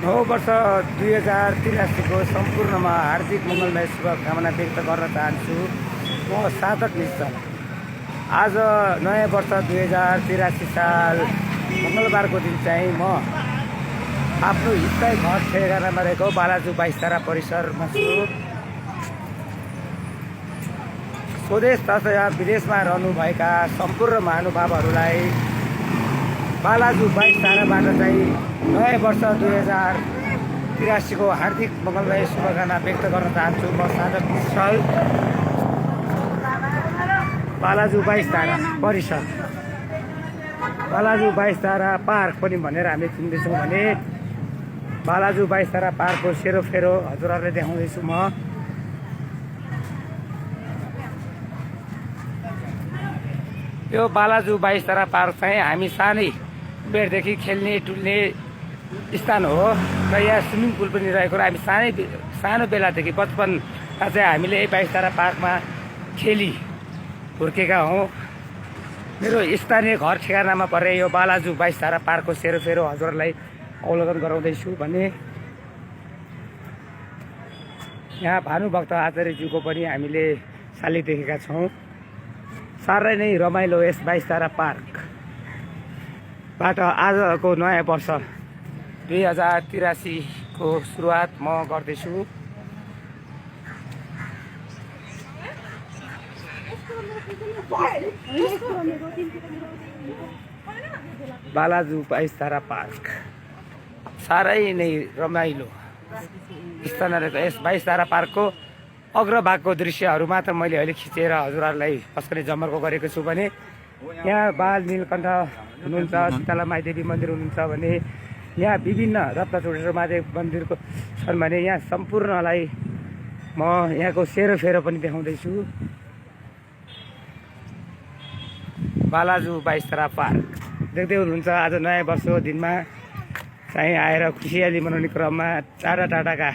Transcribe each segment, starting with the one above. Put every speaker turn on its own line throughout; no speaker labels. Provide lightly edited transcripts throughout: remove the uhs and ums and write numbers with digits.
नववर्ष 2083 को सम्पूर्णमा हार्दिक मङ्गलमय शुभकामना व्यक्त गर्न चाहन्छु। म साधक निश्चल। आज नयाँ वर्ष 2083 साल मङ्गलबारको दिन चाहिँ म आफ्नो स्थायी घर ठेगानामा रहेको बालाजु 22 तारा परिसरमा छु। स्वदेश तथा विदेशमा रहनुभएका सम्पूर्ण महानुभावहरूलाई बालाजु 22 ताराबाट चाहिँ नयाँ वर्ष 2083 को हार्दिक मङ्गलमय शुभकामना व्यक्त गर्न चाहन्छु। म साधक निश्चल। बालाजु 22 तारा परिसर, बालाजु 22 तारा पार्क पनि भनेर हामी चिन्दैछौँ भने बालाजु 22 तारा पार्कको सेरोफेरो हजुरहरूले देखाउँदैछु म। यो बालाजु 22 तारा पार्क चाहिँ हामी सानै बेरदेखि खेल्ने टुल्ने स्थान हो र यहाँ स्विमिङ पुल पनि रहेको र हामी सानो बेलादेखि बचपनमा चाहिँ हामीले यही 22 तारा पार्कमा खेली हुर्केका हौँ। मेरो स्थानीय घर ठेगानामा परे यो बालाजु 22 तारा पार्कको सेरोफेरो हजुरहरूलाई अवलोकन गराउँदैछु भने यहाँ भानुभक्त आचार्यज्यूको पनि हामीले शालिग देखेका छौँ। साह्रै नै रमाइलो यस 22 तारा पार्कबाट आजको नयाँ वर्ष 2083 को सुरुवात म गर्दैछु। बालाजु 22 तारा पार्क साह्रै नै रमाइलो स्थान रहेको यस 22 तारा पार्कको अग्रभागको दृश्यहरू मात्र मैले अहिले खिचेर हजुरहरूलाई पस्कने जमर्को गरेको छु भने यहाँ बाल नीलकण्ठ हुनुहुन्छ, शीतला माईदेवी मन्दिर हुनुहुन्छ भने यहाँ विभिन्न रत्नचोडेश्वर महादेव मन्दिरको छन् भने यहाँ सम्पूर्णलाई म यहाँको सेरोफेरो पनि देखाउँदैछु। बालाजु 22 तारा पार्क देख्दै हुनुहुन्छ। आज नयाँ वर्षको दिनमा चाहिँ आएर खुसियाली मनाउने क्रममा टाढा टाढाका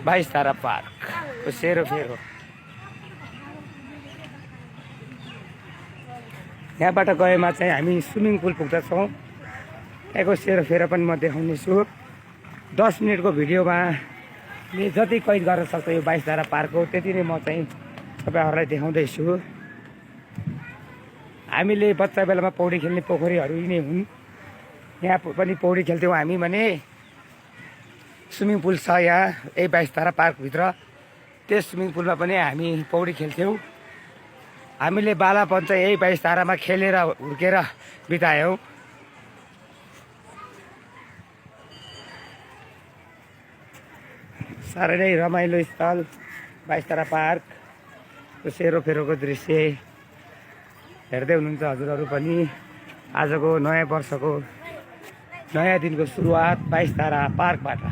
22 तारा पार्कको सेरोफेरो। यहाँबाट गएमा चाहिँ हामी स्विमिङ पुल पुग्दछौँ। यहाँको सेरोफेरो पनि म देखाउनेछु। 10 मिनटको भिडियोमा जति कैद गर्न सक्छ यो 22 तारा पार्कको त्यति नै म चाहिँ तपाईँहरूलाई देखाउँदैछु। हामीले बच्चा बेलामा पौडी खेल्ने पोखरीहरू नै हुन्। यहाँ पनि पौडी खेल्थ्यौँ हामी भने स्विमिङ पुल छ यहाँ यही 22 तारा पार्कभित्र। त्यस स्विमिङ पुलमा पनि हामी पौडी खेल्थ्यौँ। हामीले बालापन चाहिँ यही 22 तारामा खेलेर हुर्केर बितायौँ। साह्रै नै रमाइलो स्थल 22 तारा पार्कको सेरोफेरोको दृश्य हेर्दै हुनुहुन्छ हजुरहरू पनि। आजको नयाँ वर्षको नयाँ दिनको सुरुवात 22 तारा पार्कबाट।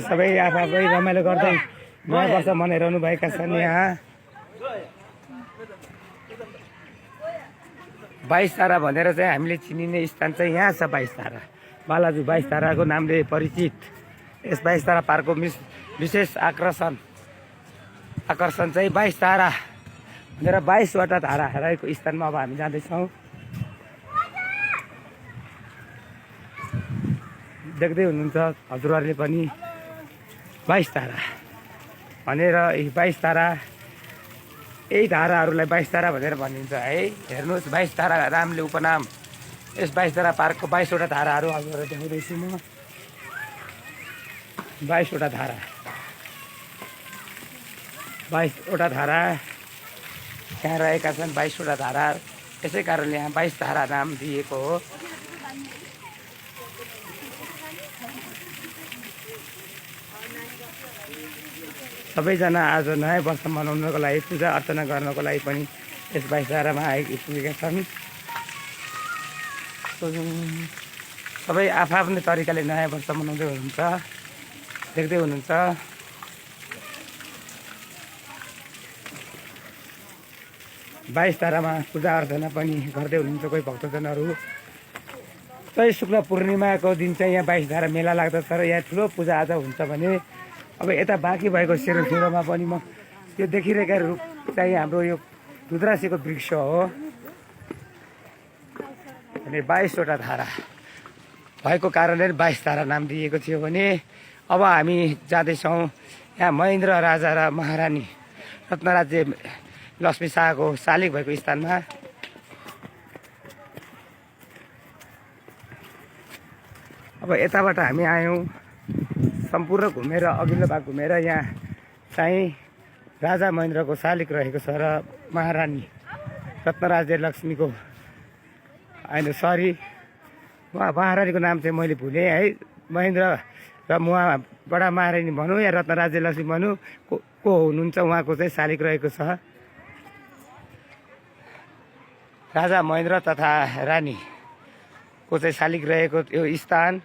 सबै आफै रमाइलो गर्दै नयाँ वर्ष मनाइरहनु भएका छन्। यहाँ 22 तारा भनेर चाहिँ हामीले चिनिने स्थान चाहिँ यहाँ छ। 22 तारा बालाजु 22 ताराको नामले परिचित यस 22 तारा पार्कको विशेष आकर्षण चाहिँ 22 तारा भनेर 22 वटा धारा रहेको स्थानमा अब हामी जाँदैछौँ। देख्दै हुनुहुन्छ हजुरहरूले पनि 22 तारा भनेर 22 तारा यही धाराहरूलाई 22 तारा भनेर भनिन्छ है। हेर्नुहोस् 22 तारा नामले उपनाम यस 22 तारा पार्कको 22 वटा धाराहरू हजुरहरूलाई देखाउँदैछु म। 22 वटा धारा 22 वटा धारा यहाँ रहेका छन्। 22 वटा धारा यसै कारणले यहाँ 22 धारा नाम दिएको हो। सबैजना आज नयाँ वर्ष मनाउनको लागि पूजा अर्चना गर्नको लागि पनि यस 22 तारामा आइपुगेका छन्। सबै आफ्नै तरिकाले नयाँ वर्ष मनाउँदै हुनुहुन्छ। देख्दै हुनुहुन्छ। बाइस तारामा पूजा अर्चना पनि गर्दै हुनुहुन्छ कोही भक्तजनहरू। तै शुक्ल पूर्णिमाको दिन चाहिँ यहाँ 22 तारा मेला लाग्दछ र यहाँ ठुलो पूजाआजा हुन्छ भने अब यता बाँकी भएको सेरोफेरोमा पनि म यो देखिरहेका रुख चाहिँ हाम्रो यो रुद्राक्षीको वृक्ष हो अनि 22वटा धारा भएको कारणले 22 धारा नाम दिएको थियो भने अब हामी जाँदैछौँ यहाँ महेन्द्र राजा र महारानी रत्नराज्य लक्ष्मी शाहको शालिग भएको स्थानमा। अब यताबाट हामी आयौँ सम्पूर्ण घुमेर अघिल्लो भाग घुमेर यहाँ चाहिँ राजा महेन्द्रको शालिग रहेको छ र महारानी रत्नराज्य लक्ष्मीको होइन सरी महारानीको नाम चाहिँ मैले भुलेँ है। महेन्द्र र उहाँबाट महारानी भनौँ या रत्नराज्य लक्ष्मी भनौँ को हुनुहुन्छ उहाँको चाहिँ शालिग रहेको छ। राजा महेन्द्र तथा रानीको चाहिँ शालिग रहेको यो स्थान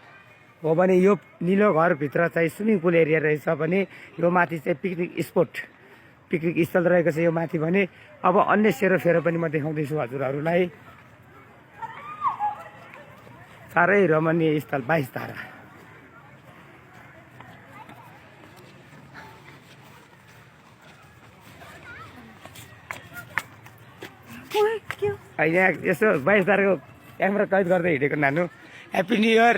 हो भने यो निलो घरभित्र चाहिँ स्विमिङ पुल एरिया रहेछ भने यो माथि चाहिँ पिकनिक स्थल रहेको छ यो माथि भने अब अन्य सेरोफेरो पनि म देखाउँदैछु हजुरहरूलाई। साह्रै रमणीय स्थल 22 धारा। यहाँ यसो 22 धाराको क्यामेरा कैद गर्दै हिँडेको नानु ह्याप्पी न्यु इयर।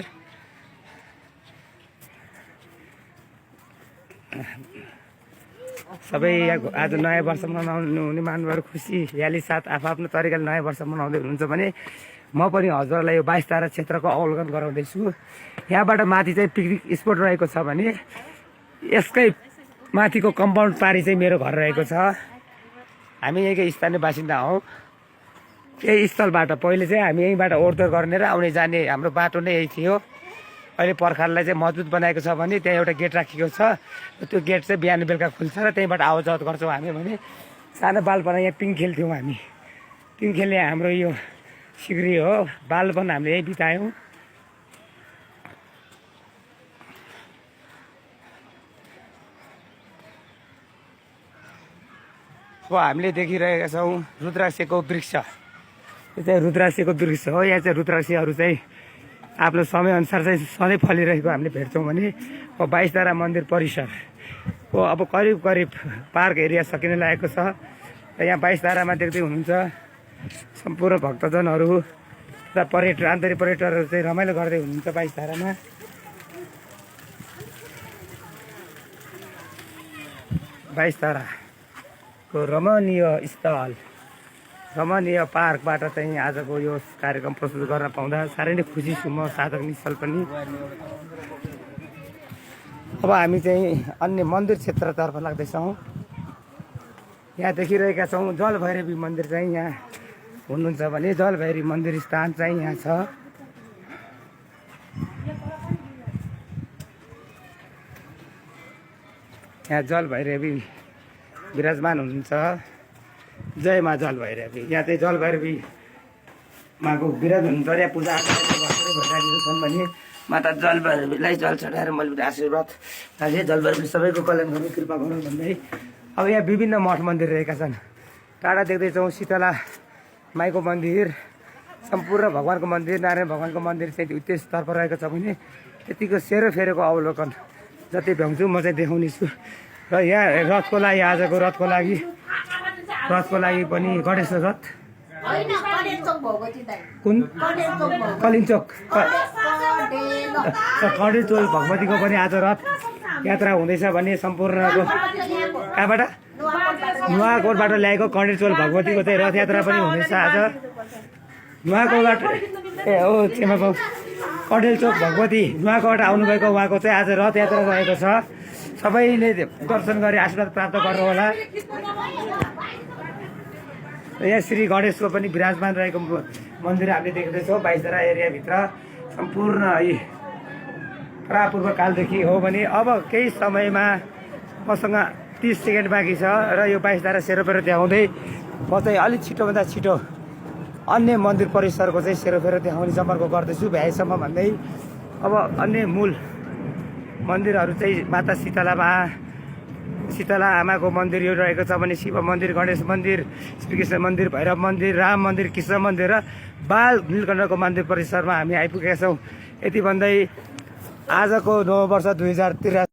सबै आज नयाँ वर्ष मनाउनु हुने मानवहरू खुसी याली साथ आफ्नो तरिकाले नयाँ वर्ष मनाउँदै हुनुहुन्छ भने म पनि हजुरलाई यो 22 धारा क्षेत्रको अवलोकन गराउँदैछु। यहाँबाट माथि चाहिँ पिकनिक स्पोट रहेको छ भने यसकै माथिको कम्पाउन्ड पारी चाहिँ मेरो घर रहेको छ। हामी यहीँकै स्थानीय बासिन्दा हौँ। यही स्थलबाट पहिले चाहिँ हामी यहीँबाट ओहोरदोहोर गर्ने र आउने जाने हाम्रो बाटो नै यही थियो। अहिले पर्खाललाई चाहिँ मजबुत बनाएको छ भने त्यहाँ एउटा गेट राखिएको छ। त्यो गेट चाहिँ बिहान बेलुका खुल्छ र त्यहीँबाट आवत जावत गर्छौँ हामी भने सानो बालपना यहाँ पिङ खेल्थ्यौँ हामी। पिङ खेल्ने हाम्रो यो सिग्री हो। बालपन हामीले यही बितायौँ। अब हामीले देखिरहेका छौँ रुद्राक्षको वृक्ष। यो चाहिँ रुद्राक्षको वृक्ष हो। यहाँ चाहिँ रुद्राक्षहरू चाहिँ आफ्नो समयअनुसार चाहिँ सधैँ फलिरहेको हामीले भेट्छौँ भने अब 22 धारा मन्दिर परिसर हो अब करिब पार्क एरिया सकिन लागेको छ। यहाँ 22 धारामा देख्दै हुनुहुन्छ सम्पूर्ण भक्तजनहरू र आन्तरिक पर्यटकहरू चाहिँ रमाइलो गर्दै हुनुहुन्छ 22 धारामा। बाइस धाराको रमणीय स्थल रमणीय पार्कबाट चाहिँ आजको यो कार्यक्रम प्रस्तुत गर्न पाउँदा साह्रै नै खुसी छु म साधक निश्चल पनि। अब हामी चाहिँ अन्य मन्दिर क्षेत्रतर्फ लाग्दैछौँ। यहाँ देखिरहेका छौँ जलभैरवी मन्दिर चाहिँ यहाँ हुनुहुन्छ भने जलभैरवी मन्दिर स्थान चाहिँ यहाँ छ। यहाँ जलभैरवी विराजमान हुनुहुन्छ। जय मा जलभैरवी। यहाँ चाहिँ जलभैरवी माको विराज हुनुहुन्छ। यहाँ पूजा भइरहेको छन् भने माता जलभैरवीलाई जल चढाएर मैले आशीर्वाद राखेँ जलभैरवी सबैको कल्याण गर्नु कृपा गर्नु भन्दै। अब यहाँ विभिन्न मठ मन्दिर रहेका छन्। टाढा देख्दैछौँ शीतला माईको मन्दिर, सम्पूर्ण भगवान्को मन्दिर, नारायण भगवान्को मन्दिर चाहिँ त्यसतर्फ रहेको छ भने त्यतिको सेरोफेरोको अवलोकन जति भ्याउँछु म चाहिँ देखाउने छु। र यहाँ रथको लागि आजको रथको लागि पनि गणेश रथ कुन कलिङचोक कडेचोल भगवतीको पनि आज रथ यात्रा हुँदैछ भने सम्पूर्णको कहाँबाट नुवाकोटबाट ल्याएको कडेचोल भगवतीको चाहिँ रथ यात्रा पनि हुँदैछ आज नुवाकोटबाट। ए हो चेमा बाउ कडेलचोक भगवती नुवाकोबाट आउनुभएको उहाँको चाहिँ आज रथ यात्रा रहेको छ। सबैले दर्शन गरी आशीर्वाद प्राप्त गर्नु होला। यहाँ श्री गणेशको पनि विराजमान रहेको मन्दिर हामीले देख्दैछौँ 22 धारा एरियाभित्र सम्पूर्ण प्रापूर्व कालदेखि हो भने अब केही समयमा मसँग 30 सेकेन्ड बाँकी छ र यो 22 धारा सेरोफेरो देखाउँदै म चाहिँ अलिक छिटोभन्दा छिटो अन्य मन्दिर परिसरको चाहिँ सेरोफेरो देखाउने सम्पर्क गर्दैछु भ्याएसम्म भन्दै। अब अन्य मूल मन्दिरहरू चाहिँ माता शीतला आमाको मन्दिर यो रहेको छ भने शिव मन्दिर, गणेश मन्दिर, श्रीकृष्ण मन्दिर, भैरव मन्दिर, राम मन्दिर, कृष्ण मन्दिर र बाल नीलकण्ठको मन्दिर परिसरमा हामी आइपुगेका छौँ। यति भन्दै आजको नव वर्ष 2083